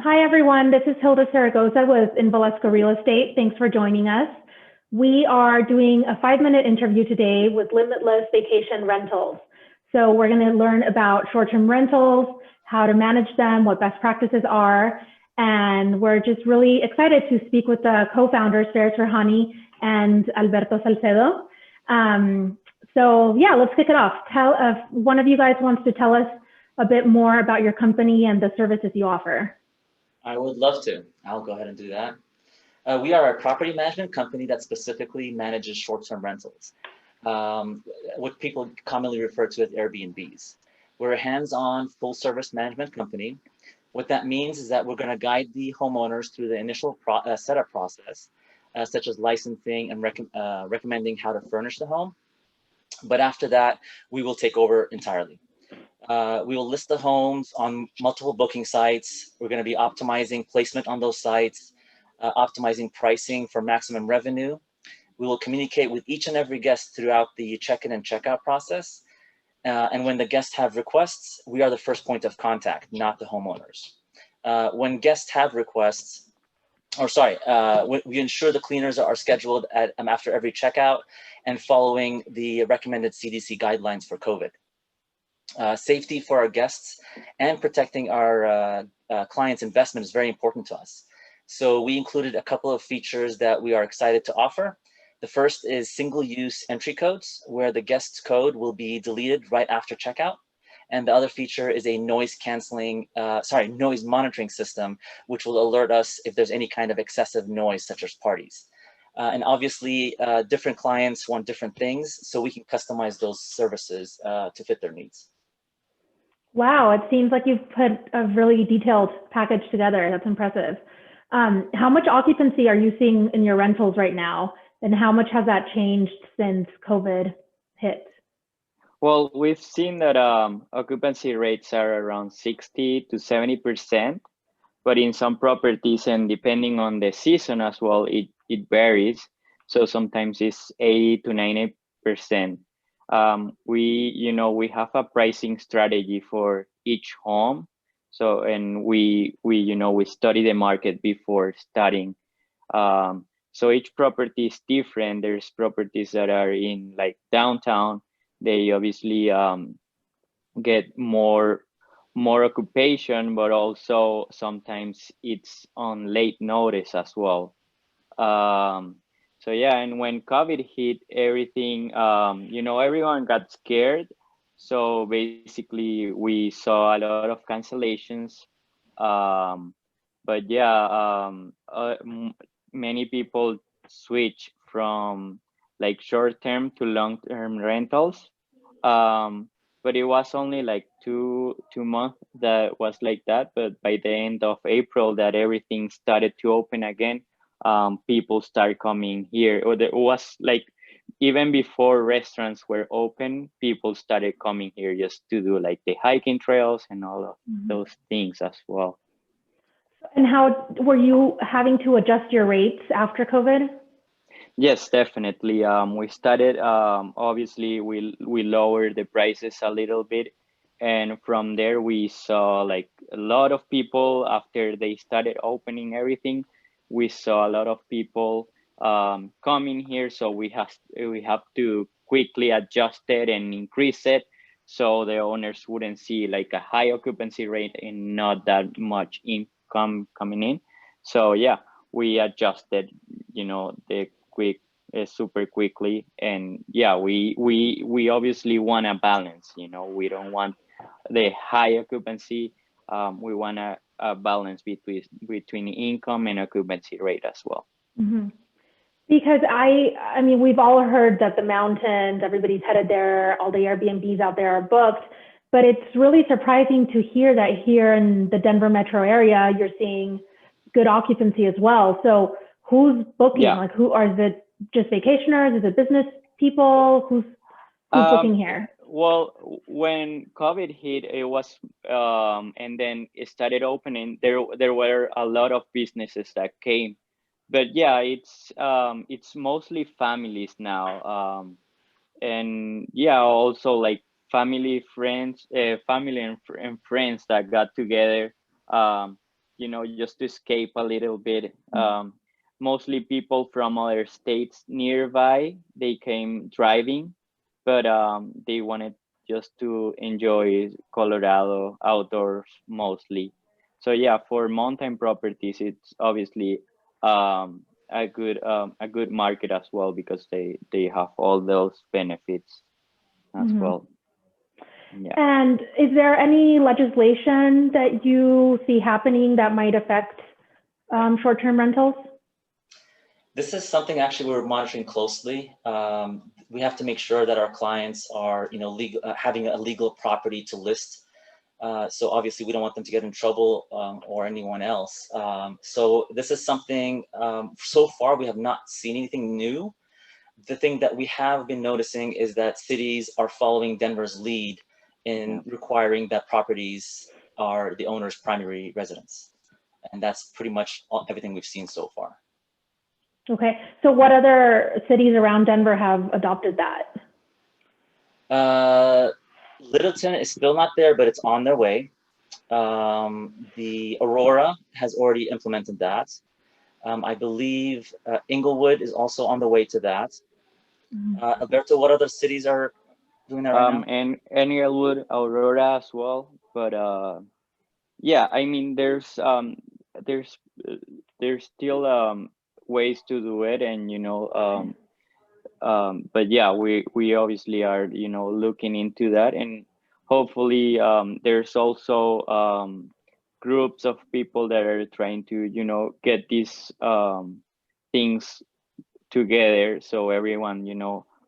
Hi, everyone. This is Hilda Zaragoza with Invalesco Real Estate. Thanks for joining us. We are doing a 5-minute interview today with Limitless Vacation Rentals. So we're going to learn about short-term rentals, how to manage them, what best practices are, and we're just really excited to speak with the co-founders, Faris Rihani and Alberto Salcedo. So yeah, let's kick it off. Tell if one of you guys wants to tell us a bit more about your company and the services you offer. I would love to. I'll go ahead and do that. We are a property management company that specifically manages short-term rentals, what people commonly refer to as Airbnbs. We're a hands-on, full-service management company. What that means is that we're going to guide the homeowners through the initial setup process, such as licensing and recommending how to furnish the home. But after that, we will take over entirely. We will list the homes on multiple booking sites. We're going to be optimizing placement on those sites, optimizing pricing for maximum revenue. We will communicate with each and every guest throughout the check-in and check-out process. And when the guests have requests, we are the first point of contact, not the homeowners. When guests have requests, we ensure the cleaners are scheduled after every checkout and following the recommended CDC guidelines for COVID. Safety for our guests and protecting our clients' investment is very important to us. So we included a couple of features that we are excited to offer. The first is single-use entry codes, where the guest's code will be deleted right after checkout. And the other feature is a noise monitoring system, which will alert us if there's any kind of excessive noise, such as parties. And obviously, different clients want different things, so we can customize those services to fit their needs. Wow, it seems like you've put a really detailed package together. That's impressive. How much occupancy are you seeing in your rentals right now? And how much has that changed since COVID hit? Well, we've seen that occupancy rates are around 60 to 70%, but in some properties and depending on the season as well, it varies. So sometimes it's 80 to 90%. We have a pricing strategy for each home. So, and we study the market before starting. So each property is different. There's properties that are in like downtown. They obviously get more occupation, but also sometimes it's on late notice as well. So yeah, and when COVID hit, everything, everyone got scared. So basically, we saw a lot of cancellations. But yeah, many people switch from like short-term to long-term rentals. But it was only like two months that was like that. But by the end of April, that everything started to open again. People start coming here, or there was like, even before restaurants were open, people started coming here just to do like the hiking trails and all of those things as well. And how were you having to adjust your rates after COVID? Yes, definitely. We started, obviously we lowered the prices a little bit. And from there, we saw like a lot of people after they started opening everything. We saw a lot of people coming here. So we have to quickly adjust it and increase it, so the owners wouldn't see like a high occupancy rate and not that much income coming in. So yeah, we adjusted, the super quickly. And yeah, we obviously want a balance. We don't want the high occupancy. We want a balance between income and occupancy rate as well. Mm-hmm. Because I mean, we've all heard that the mountains, everybody's headed there, all the Airbnbs out there are booked, but it's really surprising to hear that here in the Denver metro area, you're seeing good occupancy as well. So who's booking? Yeah. Like, is it just vacationers? Is it business people? Who's booking here? Well, when COVID hit, it was, and then it started opening, there were a lot of businesses that came. But yeah, it's mostly families now. And yeah, also like family and friends that got together. you know, just to escape a little bit. Mostly people from other states nearby, they came driving, but they wanted just to enjoy Colorado outdoors mostly. So yeah, for mountain properties, it's obviously a good market as well, because they have all those benefits as well. Yeah. And is there any legislation that you see happening that might affect short-term rentals? This is something actually we're monitoring closely. We have to make sure that our clients are, legal, having a legal property to list. So obviously we don't want them to get in trouble or anyone else. So this is something, so far we have not seen anything new. The thing that we have been noticing is that cities are following Denver's lead in requiring that properties are the owner's primary residence. And that's pretty much everything we've seen so far. Okay, so what other cities around Denver have adopted that? Littleton is still not there, but it's on their way. The Aurora has already implemented that. I believe Inglewood is also on the way to that. Alberto, what other cities are doing that right now? And Inglewood, Aurora as well. But yeah, I mean, there's still ways to do it, and but yeah, we obviously are looking into that, and hopefully there's also groups of people that are trying to get these things together, so everyone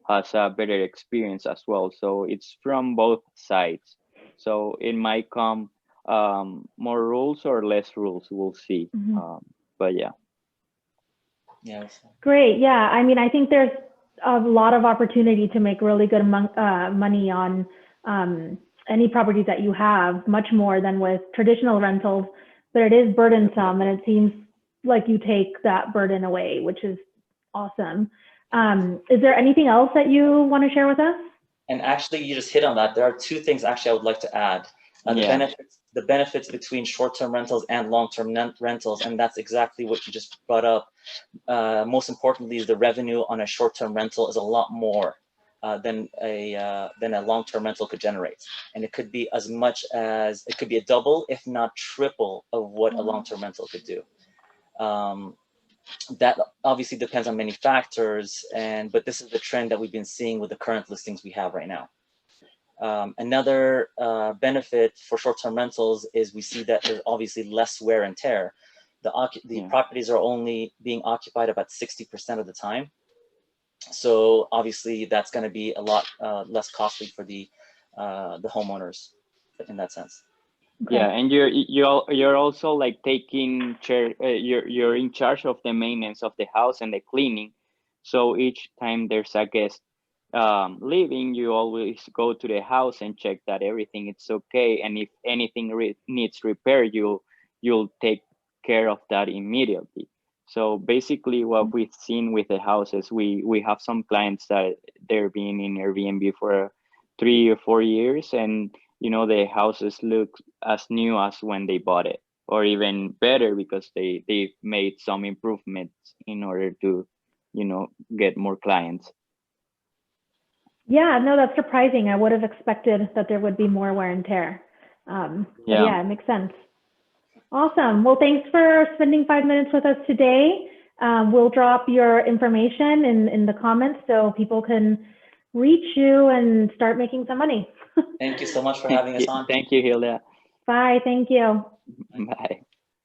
has a better experience as well. So it's from both sides, so it might come more rules or less rules, we'll see. But yeah. Yes. Great. Yeah. I mean, I think there's a lot of opportunity to make really good money on any properties that you have, much more than with traditional rentals, but it is burdensome, and it seems like you take that burden away, which is awesome. Is there anything else that you want to share with us? And actually, you just hit on that. There are two things actually I would like to add. The benefits between short-term rentals and long-term rentals, and that's exactly what you just brought up. Most importantly, is the revenue on a short-term rental is a lot more than a long-term rental could generate, and it could be as much as it could be a double, if not triple, of what a long-term rental could do. That obviously depends on many factors, but this is the trend that we've been seeing with the current listings we have right now. Another benefit for short-term rentals is we see that there's obviously less wear and tear. The properties are only being occupied about 60% of the time. So obviously that's going to be a lot less costly for the homeowners in that sense. Okay. Yeah, and you're also like taking you're in charge of the maintenance of the house and the cleaning. So each time there's a guest leaving, you always go to the house and check that everything is okay, and if anything needs repair, you'll take care of that immediately. So basically what we've seen with the houses, we have some clients that they're being in Airbnb for 3 or 4 years, and the houses look as new as when they bought it, or even better, because they've made some improvements in order to get more clients. Yeah, no, that's surprising. I would have expected that there would be more wear and tear. Yeah, it makes sense. Awesome. Well, thanks for spending 5 minutes with us today. We'll drop your information in the comments so people can reach you and start making some money. Thank you so much for having us on. Thank you, Hilda. Bye. Thank you. Bye.